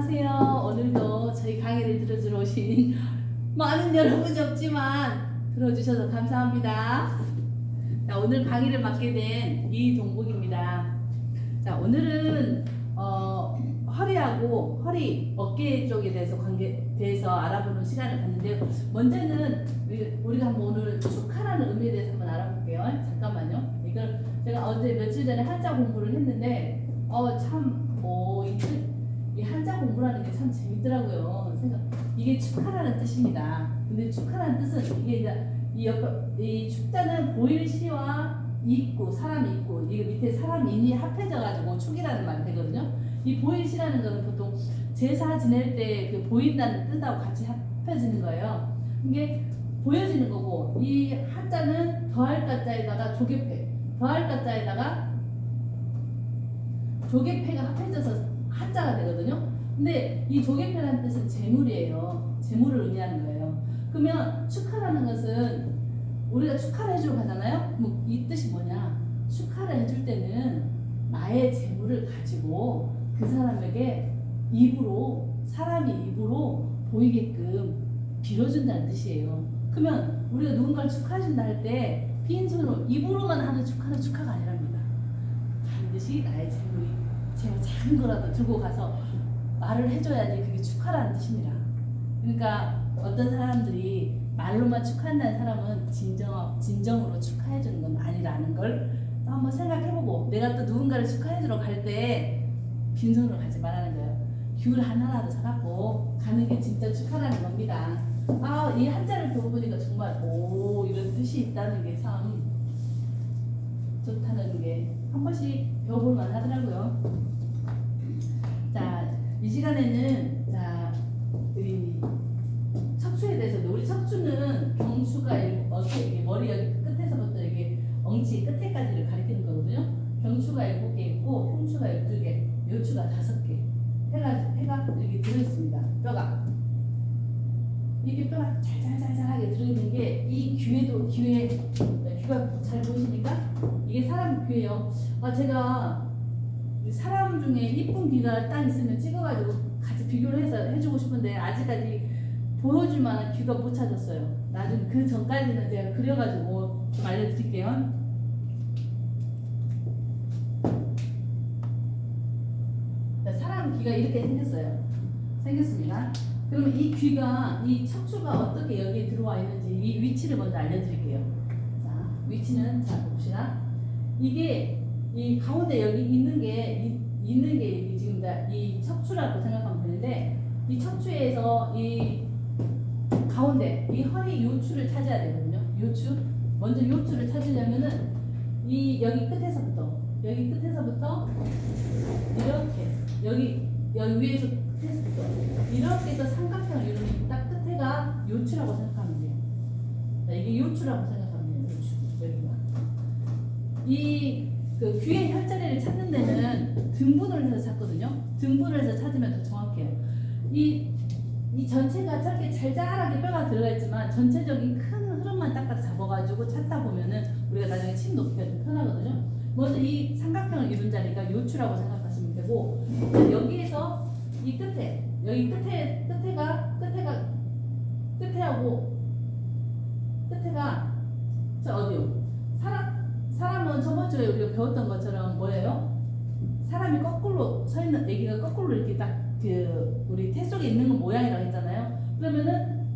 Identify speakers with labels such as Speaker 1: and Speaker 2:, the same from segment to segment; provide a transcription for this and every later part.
Speaker 1: 안녕하세요. 오늘도 저희 강의를 들어주러 오신 많은 여러분이 없지만 들어주셔서 감사합니다. 자, 오늘 강의를 맡게 된 이동복입니다. 자, 오늘은 허리하고 허리, 어깨 쪽에 대해서 알아보는 시간을 갖는데요. 먼저는 우리가 한번 오늘 축하라는 의미에 대해서 한번 알아볼게요. 잠깐만요. 이걸 제가 어제 며칠 전에 한자 공부를 했는데 이 한자 공부라는 게 참 재밌더라고요. 이게 축하라는 뜻입니다. 근데 축하라는 뜻은 이게 이 축자는 보일 시와 있고 사람이 있고 이게 밑에 사람 인이 합해져 가지고 축이라는 말이 되거든요. 이 보일 시라는 것은 보통 제사 지낼 때 그 보인다는 뜻하고 같이 합해지는 거예요. 이게 보여지는 거고, 이 한자는 더할 가자에다가 조개패, 더할 가자에다가 조개패가 합해져서 한자가 되거든요. 근데 이 조개패라는 뜻은 재물이에요. 재물을 의미하는 거예요. 그러면 축하라는 것은 우리가 축하를 해주러 가잖아요. 이 뜻이 뭐냐? 축하를 해줄 때는 나의 재물을 가지고 그 사람에게 사람이 입으로 보이게끔 빌어준다는 뜻이에요. 그러면 우리가 누군가를 축하해준다 할 때 빈손으로 입으로만 하는 축하는 축하가 아니랍니다. 반드시 나의 재물이 제가 작은 거라도 들고 가서 말을 해줘야지 그게 축하라는 뜻입니다. 그러니까 어떤 사람들이 말로만 축하한다는 사람은 진정으로 축하해주는 건 아니라는 걸 또 한번 생각해보고, 내가 또 누군가를 축하해주러 갈 때 빈손으로 가지 말라는 거예요. 귤 하나라도 사갖고 가는 게 진짜 축하라는 겁니다. 이 한자를 배워보니까 정말 이런 뜻이 있다는 게 참 좋다는 게 한 번씩 배워볼 만하더라고요. 자, 이 시간에는 우리 척추에 대해서, 우리 척추는 경추가 어깨, 머리 여기 끝에서부터 이게 엉치 끝에까지를 가리키는 거거든요. 경추가 7개 있고 흉추가 12개, 요추가 5개, 해가 여기 들어있습니다. 뼈가 이게 뼈가 잘잘잘잘하게 들어있는 게 이 귀가 잘 보이십니까? 이게 사람 귀예요. 제가 사람 중에 이쁜 귀가 딱 있으면 찍어가지고 같이 비교를 해서 해주고 싶은데 아직까지 보여줄 만한 귀가 못 찾았어요. 나중에 그 전까지는 제가 그려가지고 좀 알려드릴게요. 사람 귀가 이렇게 생겼습니다. 그러면 이 귀가, 이 척추가 어떻게 여기에 들어와 있는지 이 위치를 먼저 알려드릴게요. 자, 위치는 자 봅시다. 이게 이 가운데 여기 있는 게 지금 이 척추라고 생각하면 되는데, 이 척추에서 이 가운데 이 허리 요추를 찾아야 되거든요. 먼저 요추를 찾으려면은 여기 끝에서부터 이렇게 여기 위에서 끝에서부터 이렇게 해서 삼각형을 이루는 딱 끝에가 요추라고 생각하면 돼요. 이게 요추라고 생각하면 돼요. 여기가 그 귀의 혈자리를 찾는 데는 등분을 해서 찾거든요. 등분을 해서 찾으면 더 정확해요. 이 전체가 저렇게 잘잘하게 뼈가 들어가 있지만 전체적인 큰 흐름만 딱딱 잡아가지고 찾다 보면은 우리가 나중에 침 놓기가 좀 편하거든요. 먼저 이 삼각형을 이룬 자리가 요추라고 생각하시면 되고, 여기에서 이 끝에, 여기 끝에가 저 어디요? 사람은 저번 주에 우리가 배웠던 것처럼 뭐예요? 사람이 거꾸로 서 있는, 애기가 거꾸로 이렇게 딱 우리 태 속에 있는 건 모양이라고 했잖아요. 그러면은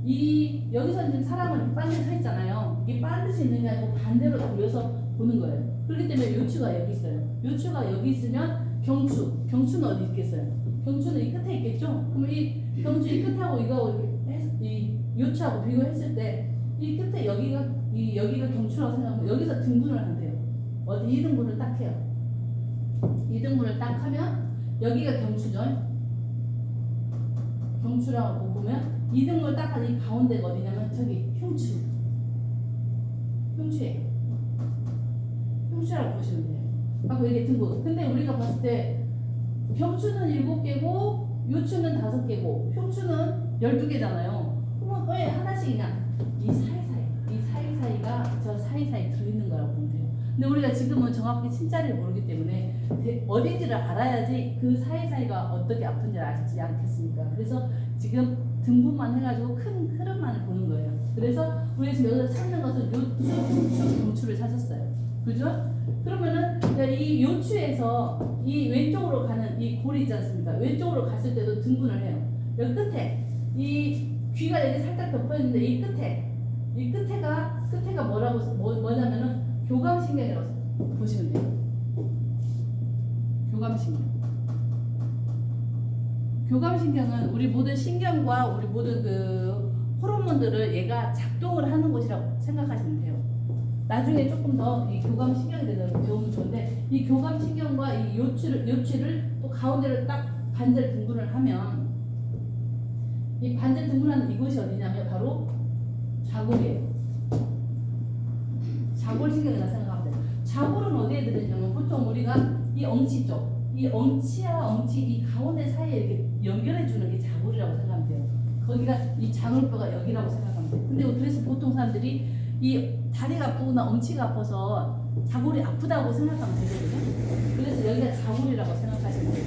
Speaker 1: 여기서 지금 사람은 반드시 서 있잖아요. 이게 반드시 있는 게 아니고 반대로 돌려서 보는 거예요. 그렇기 때문에 요추가 여기 있어요. 요추가 여기 있으면 경추는 어디 있겠어요? 경추는 이 끝에 있겠죠? 그럼 이 경추 이 끝하고 이 요추하고 비교했을 때 이 끝에 여기가 경추라고 생각하고 여기서 등분을 하면 돼요. 어디 2등분을 딱 해요. 2등분을 딱 하면 여기가 경추죠. 경추라고 보면 2등분을 딱 하는 이 가운데가 어디냐면 저기 흉추예요. 흉추라고 보시면 돼요. 하고 이게 등분. 근데 우리가 봤을 때 경추는 7개고 요추는 5개고 흉추는 12개잖아요. 그러면 왜 하나씩이냐? 이 사이사이가 저 사이사이 들어있는 거라고 보면 돼요. 근데 우리가 지금은 정확히 침자리를 모르기 때문에 어딘지를 알아야지 그 사이사이가 어떻게 아픈지를 알지 않겠습니까? 그래서 지금 등분만 해가지고 큰 흐름만을 보는 거예요. 그래서 우리가 지금 여기서 찾는 것은 요추, 흉추, 경추를 찾았어요. 그죠? 그러면은 이 요추에서 이 왼쪽으로 가는 이 골이 있지 않습니까? 왼쪽으로 갔을 때도 등분을 해요. 여기 끝에 이 귀가 여기 살짝 덮여 있는데 이 끝에가 뭐냐면은 교감신경이라고 보시면 돼요. 교감신경은 우리 모든 신경과 우리 모든 그 호르몬들을 얘가 작동을 하는 곳이라고 생각하시면 돼요. 나중에 조금 더 이 교감신경에 대해서 배우면 좋은데 이 교감신경과 이 요추를 또 가운데를 딱 반절 등분을 하면 이 반절 등분하는 이곳이 어디냐면 바로 좌골이에요. 좌골신경이라고 생각하면 돼요. 좌골은 어디에 들어있냐면 보통 우리가 이 엉치 쪽, 이 엉치와 엉치 이 가운데 사이에 이렇게 연결해주는 게 좌골이라고 생각하면 돼요. 거기가 이 장울뼈가 여기라고 생각하면 돼요. 근데 그래서 보통 사람들이 이 다리가 아프거나 엉치가 아파서 좌골이 아프다고 생각하면 되거든요. 그래서 여기가 좌골이라고 생각하시면 돼요.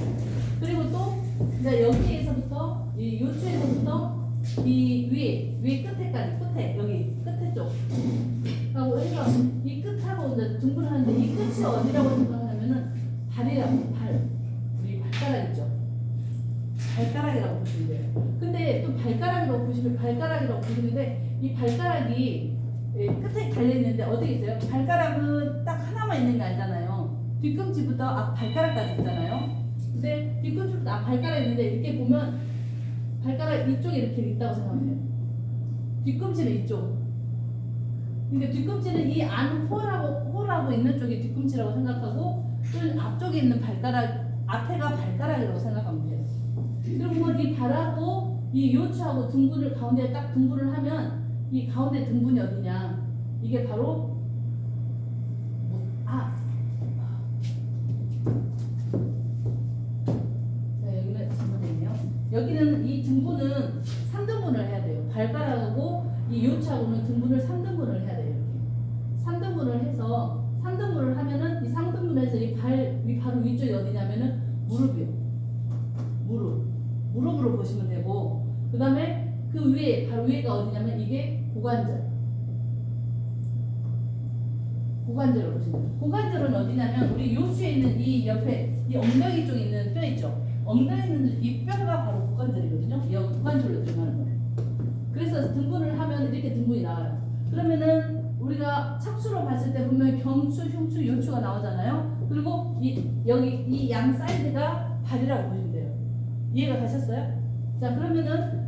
Speaker 1: 그리고 또 이제 여기에서부터 이 요추에서부터 이 위에 끝에까지 여기 끝에 쪽 하고 해서 이 끝하고 이제 등분을 하는데 이 끝이 어디라고 생각하면은 우리 발가락 있죠. 발가락이라고 보시면 돼요. 근데 또 발가락이라고 보시는데 이 발가락이 끝에 달려있는데 어디 있어요? 발가락은 딱 하나만 있는 게 아니잖아요. 뒤꿈치부터 발가락까지 있잖아요. 근데 뒤꿈치부터 발가락이 있는데 이렇게 보면 발가락 이쪽에 이렇게 있다고 생각하면 돼요. 뒤꿈치는 이쪽. 그러니까 뒤꿈치는 이 안 홀하고 있는 쪽이 뒤꿈치라고 생각하고 또 앞쪽에 있는 앞에가 발가락이라고 생각하면 돼요. 그리고 이 발하고 이 요추하고 등분을 가운데에 딱 등분을 하면 이 가운데 등분이 어디냐? 이게 바로 자 여기는 잘못됐네요. 여기는 이 등분은 3등분을 해야 돼요. 발가락하고 이 요추하고는 등분을 3등분을 해야 돼요. 이렇게 3등분을 해서 3등분을 하면은 이 3등분에서 이 바로 위쪽이 어디냐면은 무릎이요. 무릎으로 보시면 되고 그 다음에 그 위에 바로 위에가 어디냐면 이게 고관절을 보시면 돼요. 고관절은 어디냐면 우리 요추에 있는 이 옆에 이 엉덩이 쪽에 있는 뼈 있죠. 엉덩이에 있는 이 뼈가 바로 고관절이거든요. 이 고관절로 들어가는 거예요. 그래서 등분을 하면 이렇게 등분이 나와요. 그러면은 우리가 척추로 봤을 때 보면 경추, 흉추, 요추가 나오잖아요. 그리고 여기 이 양 사이드가 발이라고 보시면 돼요. 이해가 가셨어요? 자 그러면은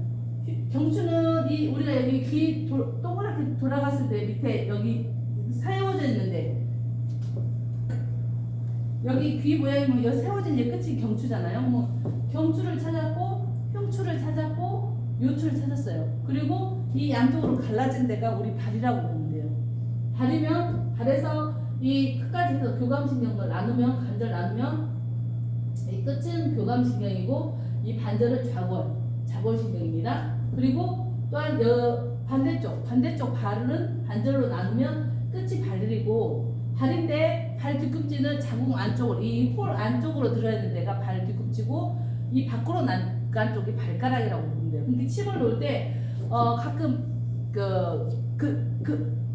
Speaker 1: 경추는 우리가 여기 귀 동그랗게 돌아갔을 때 밑에 여기 세워져 있는데 여기 귀 모양이 뭐 세워진 끝이 경추잖아요. 뭐 경추를 찾았고 흉추를 찾았고 요추를 찾았어요. 그리고 이 양쪽으로 갈라진 데가 우리 발이라고 보면 돼요. 발이면 발에서 이 끝까지 해서 교감신경을 나누면 관절 나누면 이 끝은 교감신경이고 이 반절은 좌골신경입니다. 그리고 또한 반대쪽 발은 반절로 나누면 끝이 발이고 발인데 발 뒤꿈치는 자궁 안쪽으로 이 홀 안쪽으로 들어야 되는 데가 발 뒤꿈치고 이 밖으로 난 쪽이 발가락이라고 보면 돼요. 근데 침을 놓을 때 가끔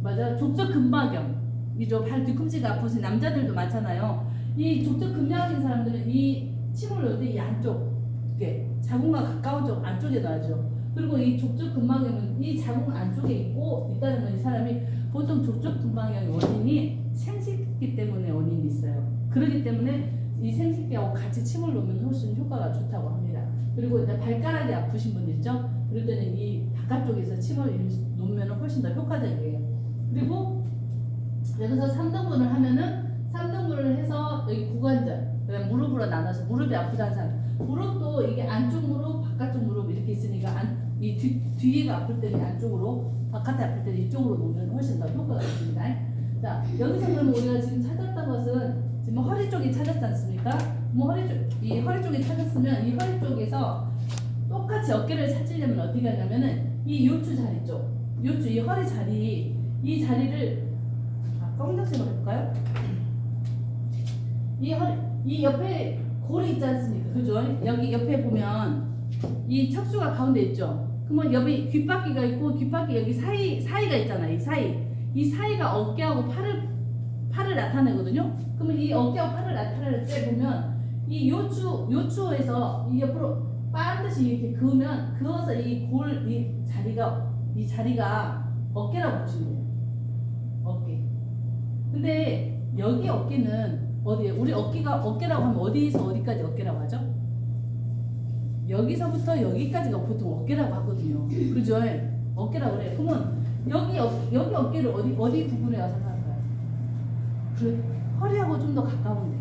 Speaker 1: 맞아 족저근막염 이죠 발 뒤꿈치가 아프신 남자들도 많잖아요. 이 족저근막인 사람들은 이 침을 놓을 때 이 안쪽에 자궁과 가까운 쪽 안쪽에 놔죠. 그리고 이 족저근막염은 이 자궁 안쪽에 있다는 건 이 사람이 보통 족저근막염의 원인이 생식기 때문에 원인이 있어요. 그렇기 때문에 이 생식기하고 같이 침을 놓으면 훨씬 효과가 좋다고 합니다. 그리고 이제 발가락이 아프신 분들 있죠? 그럴 때는 이 바깥쪽에서 침을 놓으면 훨씬 더 효과적이에요. 그리고 여기서 3등분을 하면은 3등분을 해서 여기 고관절, 그다음 무릎으로 나눠서 무릎이 아프다는 사람, 무릎도 이게 안쪽 무릎, 바깥쪽 무릎 이렇게 있으니까 이 뒤가 아플 때는 안쪽으로, 바깥에 아플 때는 이쪽으로 놓으면 훨씬 더 효과가 있습니다. 자, 여기서 그러면 우리가 지금 찾았던 것은 지금 허리 쪽이 찾았지 않습니까? 뭐 이 허리 쪽이 찾았으면 이 허리 쪽에서 똑같이 어깨를 찾으려면 어떻게 하냐면은 이 요추 자리 쪽, 이 허리 자리, 이 자리를 검정색으로 해볼까요? 이 옆에 골이 있지 않습니까? 그죠? 여기 옆에 보면 이 척추가 가운데 있죠? 그러면 여기 귓바퀴가 있고 귓바퀴 여기 사이가 있잖아요. 이 사이가 어깨하고 팔을 나타내거든요. 그러면 이 어깨하고 팔을 나타낼 때 보면 이 요추에서 이 옆으로 반드시 이렇게 그어서 이 자리가 어깨라고 보시면 돼요. 어깨. 근데 여기 어깨는 어디에? 우리 어깨라고 하면 어디에서 어디까지 어깨라고 하죠? 여기서부터 여기까지가 보통 어깨라고 하거든요. 그죠? 어깨라고 그래요. 그러면 여기 어깨를 어디 부분에 와서 생각할까요? 그래, 허리하고 좀 더 가까운데.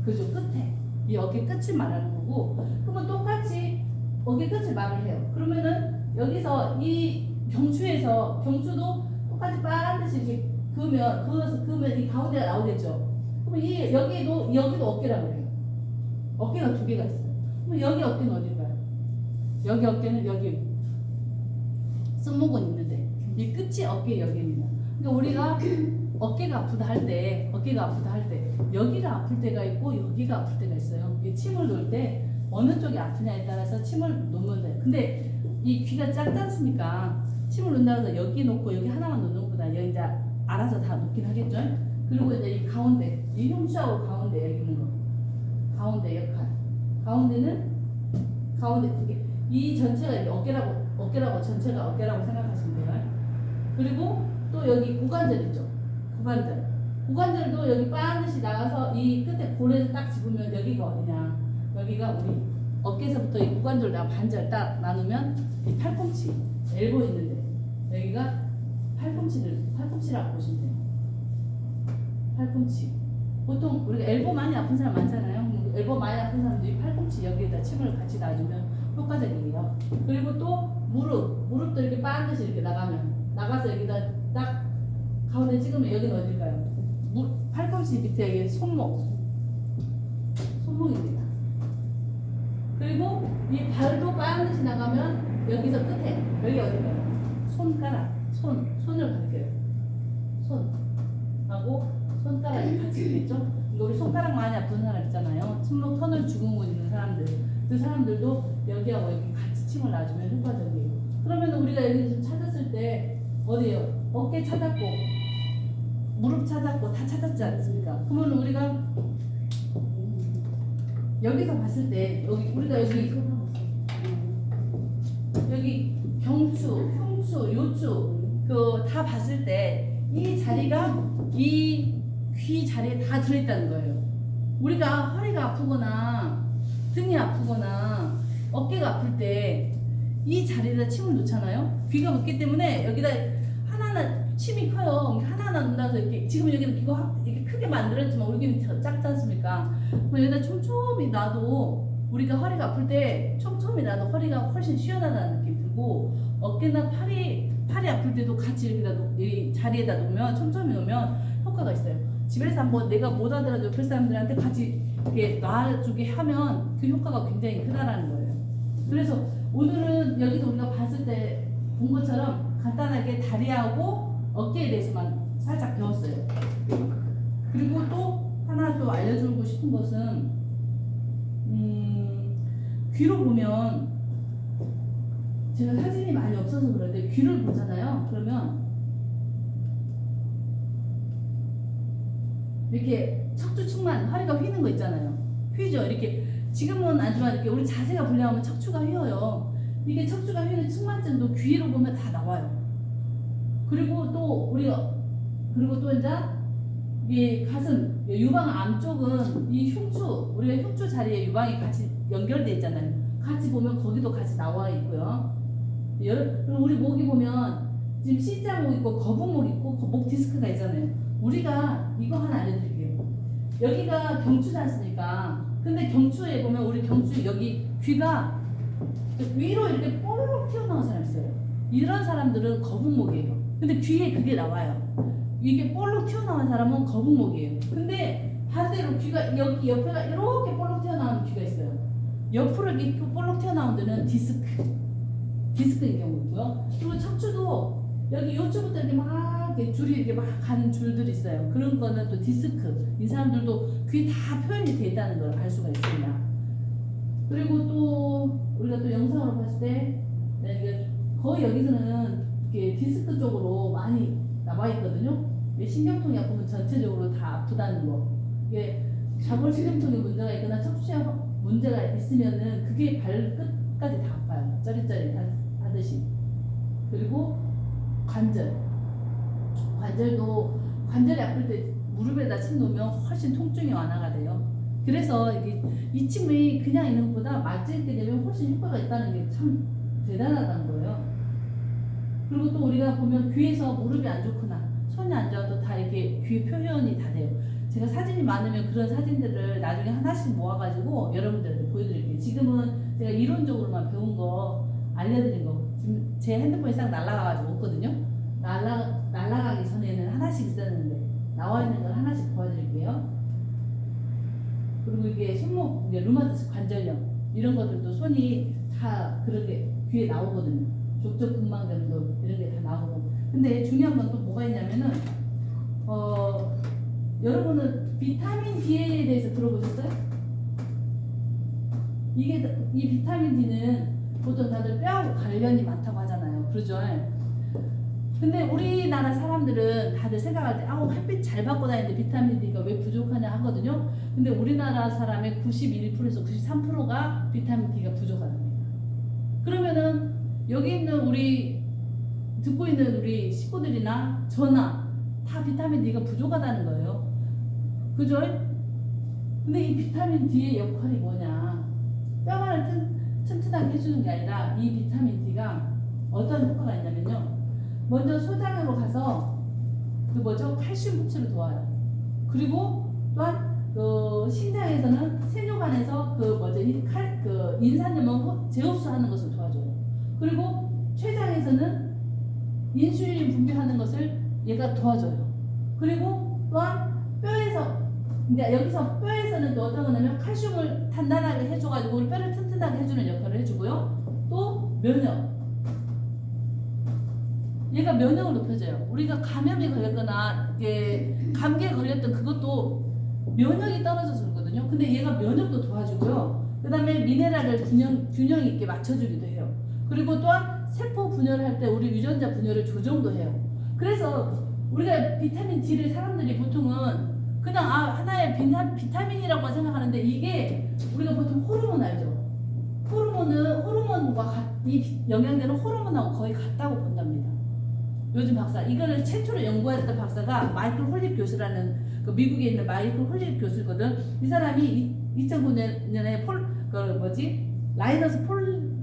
Speaker 1: 그죠? 끝에. 이 어깨 끝을 말하는 거고. 그러면 똑같이 어깨 끝을 말을 해요. 그러면은 여기서 이 경추도 똑같이 반드시 이렇게 그으면 이 가운데가 나오겠죠. 그러면 여기도 어깨라고 그래요. 어깨가 두 개가 있어요. 그럼 여기 어깨는 어딜까요? 여기 어깨는 여기 승모근 있는데 이 끝이 어깨 여기입니다. 그러니까 우리가 어깨가 아프다 할 때 여기가 아플 때가 있고 여기가 아플 때가 있어요. 침을 놓을 때 어느 쪽이 아프냐에 따라서 침을 놓으면 돼요. 근데 이 귀가 작지 않습니까? 침을 놓는다고 해서 여기 놓고 여기 하나만 놓는 것보다 여기 이제 알아서 다 놓긴 하겠죠. 그리고 이제 이 가운데, 이 흉추하고 가운데 여기 있는 거, 가운데 역할, 가운데 그게 이 전체가 이제 어깨라고 전체가 어깨라고 생각하시면 돼요. 그리고 또 여기 고관절 있죠. 고관절도 여기 반드시 나가서 이 끝에 골에서 딱 집으면 여기가 어디냐? 여기가 우리 어깨에서부터 이 고관절 반절 딱 나누면 이 팔꿈치, 엘보 있는데 여기가 팔꿈치라고 보시면 돼요. 팔꿈치. 보통 우리가 엘보 많이 아픈 사람 많잖아요. 엘보 많이 아픈 사람들이 팔꿈치 여기에다 침을 같이 놔주면 효과적이에요. 그리고 또 무릎도 이렇게 반드시 이렇게 나가서 여기다 딱 가운데 찍으면 여기는 어딜까요? 팔꿈치 밑에 여기 손목입니다. 그리고 이 발도 반드시 나가면 여기서 끝에 여기 어딜까요? 손을 가릴게요. 손하고 손가락이 같이 있겠죠? 우리 손가락 많이 아픈 사람 있잖아요. 침묵 터널 증후군 있는 사람들. 그 사람들도 여기하고 여기 같이 침을 놔주면 효과적이에요. 그러면 우리가 여기서 찾았을 때 어디에요? 어깨 찾았고 무릎 찾았고 다 찾았지 않습니까? 그러면 우리가 여기서 봤을 때 우리가 여기 경추, 흉추, 요추 다 봤을 때 이 자리가 이 귀 자리에 다 들어있다는 거예요. 우리가 허리가 아프거나 등이 아프거나 어깨가 아플 때 이 자리에다 침을 놓잖아요. 귀가 높기 때문에 여기다 하나하나 침이 커요. 하나하나 놓아서 이렇게 지금 여기는 이거 이렇게 크게 만들었지만 우리 귀는 작지 않습니까? 그럼 여기다 촘촘히 놔도 우리가 허리가 아플 때 촘촘히 놔도 허리가 훨씬 시원하다는 느낌이 들고 어깨나 팔이 아플 때도 같이 이 자리에다 놓으면 촘촘히 놓으면 효과가 있어요. 집에서 한번 내가 못 하더라도 옆에 사람들한테 같이 이렇게 놔주게 하면 그 효과가 굉장히 크다라는 거예요. 그래서 오늘은 여기서 우리가 봤을 때 본 것처럼 간단하게 다리하고 어깨에 대해서만 살짝 배웠어요. 그리고 또 하나 또 알려주고 싶은 것은 귀로 보면 제가 사진이 많이 없어서 그런데 귀를 보잖아요. 그러면 이렇게 척추측만 허리가 휘는 거 있잖아요. 휘죠. 이렇게 지금은 아니지만 이렇게 우리 자세가 불량하면 척추가 휘어요. 이게 척추가 휘는 측만증도 귀로 보면 다 나와요. 그리고 또 이제 이 가슴, 유방 안쪽은 이 우리가 흉추 자리에 유방이 같이 연결되어 있잖아요. 같이 보면 거기도 같이 나와 있고요. 그리고 우리 목이 보면 지금 C자목 있고 거북목 있고 목 디스크가 있잖아요. 우리가 이거 하나 알려드릴게요. 여기가 경추지 않습니까? 근데 경추에 보면 우리 경추 여기 귀가 위로 이렇게 볼록 튀어나온 사람 있어요. 이런 사람들은 거북목이에요. 근데 귀에 그게 나와요. 이게 볼록 튀어나온 사람은 거북목이에요. 근데 반대로 귀가 여기 옆에가 이렇게 볼록 튀어나온 귀가 있어요. 옆으로 이렇게 볼록 튀어나온 데는 디스크인 경우고요. 그리고 척추도 여기 요쪽부터 이렇게 막 이렇게 줄이 이렇게 막 간 줄들이 있어요. 그런 거는 또 디스크. 이 사람들도 그게 다 표현이 돼 있다는 걸 알 수가 있습니다. 그리고 또 우리가 또 영상으로 봤을 때 이게 거의 여기서는 이렇게 디스크 쪽으로 많이 나와 있거든요. 신경통이 아프면 전체적으로 다 아프다는 거. 이게 좌골신경통에 문제가 있거나 척추에 문제가 있으면은 그게 발끝까지 다 아파요. 짜릿짜릿하듯이. 그리고 관절도 관절이 아플 때 무릎에다 침 놓으면 훨씬 통증이 완화가 돼요. 그래서 이게 이 침이 그냥 있는 것보다 맞을 때 되면 훨씬 효과가 있다는 게 참 대단하다는 거예요. 그리고 또 우리가 보면 귀에서 무릎이 안 좋거나 손이 안 좋아도 다 이렇게 귀 표현이 다 돼요. 제가 사진이 많으면 그런 사진들을 나중에 하나씩 모아가지고 여러분들한테 보여드릴게요. 지금은 제가 이론적으로만 배운 거 알려드린 거. 지금 제 핸드폰이 싹 날아가가지고 없거든요. 날아가기 전에는 하나씩 있었는데 나와 있는 걸 하나씩 보여드릴게요. 그리고 이게 손목, 이제 루마티스 관절염 이런 것들도 손이 다 그렇게 귀에 나오거든요. 족저근막염도 이런 게 다 나오고. 근데 중요한 건 또 뭐가 있냐면은 여러분은 비타민 D에 대해서 들어보셨어요? 이 비타민 D는 보통 다들 뼈하고 관련이 많다고 하잖아요. 그러죠? 근데 우리나라 사람들은 다들 생각할 때 햇빛 잘 받고 다니는데 비타민 D가 왜 부족하냐 하거든요. 근데 우리나라 사람의 91%에서 93%가 비타민 D가 부족하답니다. 그러면은 여기 있는 우리 듣고 있는 우리 식구들이나 저나 다 비타민 D가 부족하다는 거예요. 그죠? 근데 이 비타민 D의 역할이 뭐냐? 뼈만을 튼튼하게 해주는 게 아니라 이 비타민 D가 어떤 효과가 있냐면요. 먼저 소장으로 가서 칼슘 흡수를 도와요. 그리고 또한 신장에서는 세뇨관에서 인산염을 재흡수하는 것을 도와줘요. 그리고 췌장에서는 인슐린 분비하는 것을 얘가 도와줘요. 그리고 또한 여기서 뼈에서는 또 어떤 거냐면 칼슘을 단단하게 해줘가지고 우리 뼈를 튼튼하게 해주는 역할을 해주고요. 또 면역. 얘가 면역을 높여줘요. 우리가 감염이 걸렸거나 감기에 걸렸던 그것도 면역이 떨어져서 그러거든요. 근데 얘가 면역도 도와주고요. 그 다음에 미네랄을 균형 있게 맞춰주기도 해요. 그리고 또한 세포 분열을 할 때 우리 유전자 분열을 조정도 해요. 그래서 우리가 비타민 D를 사람들이 보통은 그냥 하나의 비타민이라고 생각하는데 이게 우리가 보통 호르몬 알죠? 호르몬과 이 영양제는 호르몬하고 거의 같다고 본답니다. 요즘 박사, 이거를 최초로 연구했던 박사가 마이클 홀립 교수라는 미국에 있는 마이클 홀립 교수거든. 이 사람이 2009년에 라이너스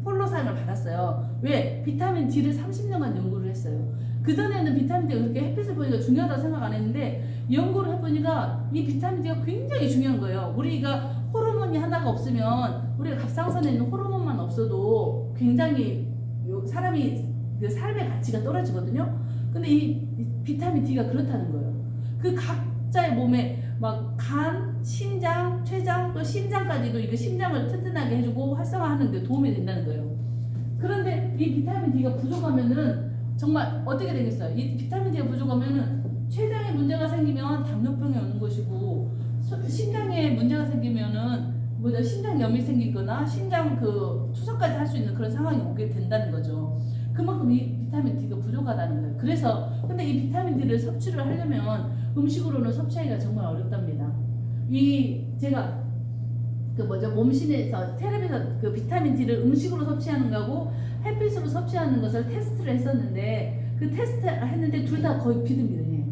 Speaker 1: 폴로상을 받았어요. 왜? 비타민 D를 30년간 연구를 했어요. 그전에는 비타민 D가 그렇게 햇빛을 보니까 중요하다고 생각 안 했는데 연구를 해보니까 이 비타민 D가 굉장히 중요한 거예요. 우리가 호르몬이 하나가 없으면 우리가 갑상선에 있는 호르몬만 없어도 굉장히 사람이 삶의 가치가 떨어지거든요. 근데 이 비타민 D가 그렇다는 거예요. 그 각자의 몸에 막 간, 신장, 췌장, 또 심장까지도 이거 심장을 튼튼하게 해주고 활성화하는 데 도움이 된다는 거예요. 그런데 이 비타민 D가 부족하면은 정말 어떻게 되겠어요? 이 비타민 D가 부족하면은 췌장에 문제가 생기면 당뇨병이 오는 것이고 심장에 문제가 생기면은 심장염이 생기거나 심장 투석까지 할 수 있는 그런 상황이 오게 된다는 거죠. 그만큼 이 비타민 D가 부족하다는 거예요. 그래서 근데 이 비타민 D를 섭취를 하려면 음식으로는 섭취하기가 정말 어렵답니다. 제가 몸신에서 텔레비에서 비타민 D를 음식으로 섭취하는 거하고 햇빛으로 섭취하는 것을 테스트를 했었는데 그 테스트를 했는데 둘 다 거의 비등비등해요.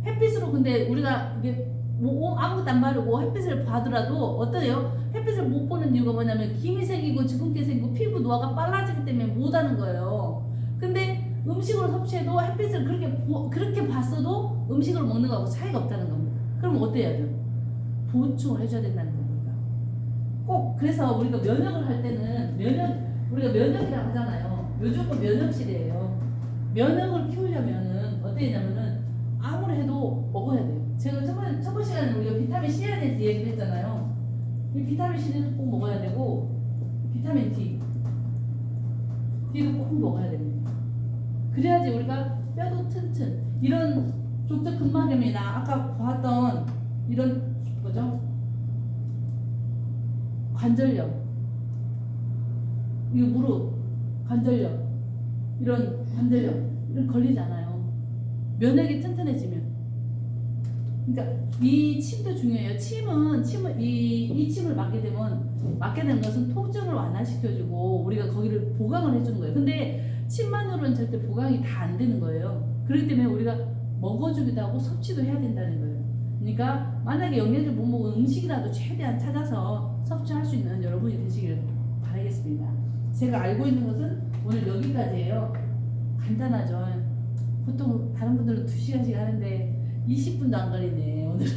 Speaker 1: 햇빛으로 근데 우리가 이게 아무것도 안 바르고 햇빛을 봐더라도 어때요? 햇빛을 못 보는 이유가 뭐냐면 김이 생기고 주근깨 생기고 피부 노화가 빨라지기 때문에 못 하는 거예요. 근데 음식으로 섭취해도 햇빛을 그렇게 봤어도 음식으로 먹는 거하고 차이가 없다는 겁니다. 그럼 어때야죠? 보충을 해줘야 된다는 겁니다. 꼭 그래서 우리가 면역을 할 때는 우리가 면역이라고 하잖아요. 요즘은 면역실이에요. 면역을 키우려면은 어떻게 되냐면은 아무리 해도 먹어야 돼요. 제가 저번 시간에 우리가 비타민 C에 대해서 얘기를 했잖아요. 이 비타민 C는 꼭 먹어야 되고 비타민 D도 꼭 먹어야 됩니다. 그래야지 우리가 뼈도 튼튼. 이런 족저 근막염이나 아까 보았던 이런 뭐죠? 관절염, 이 무릎 관절염, 이런 관절염 이런 걸리잖아요. 면역이 튼튼해지면. 그러니까 이 침도 중요해요. 침은 이 침을 맞게 되는 것은 통증을 완화시켜주고 우리가 거기를 보강을 해주는 거예요. 근데 침만으로는 절대 보강이 다 안 되는 거예요. 그렇기 때문에 우리가 먹어주기도 하고 섭취도 해야 된다는 거예요. 그러니까 만약에 영양제 못 먹은 음식이라도 최대한 찾아서 섭취할 수 있는 여러분이 되시길 바라겠습니다. 제가 알고 있는 것은 오늘 여기까지예요. 간단하죠. 보통 다른 분들은 2시간씩 하는데 20분도 안 걸리네 오늘은.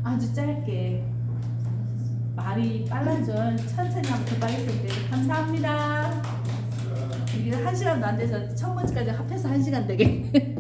Speaker 1: 아주 짧게 말이 빨라져. 천천히 하면 더 빨리 텐데. 감사합니다. 이게 1시간도 안 돼서 첫 번째까지 합해서 1시간 되게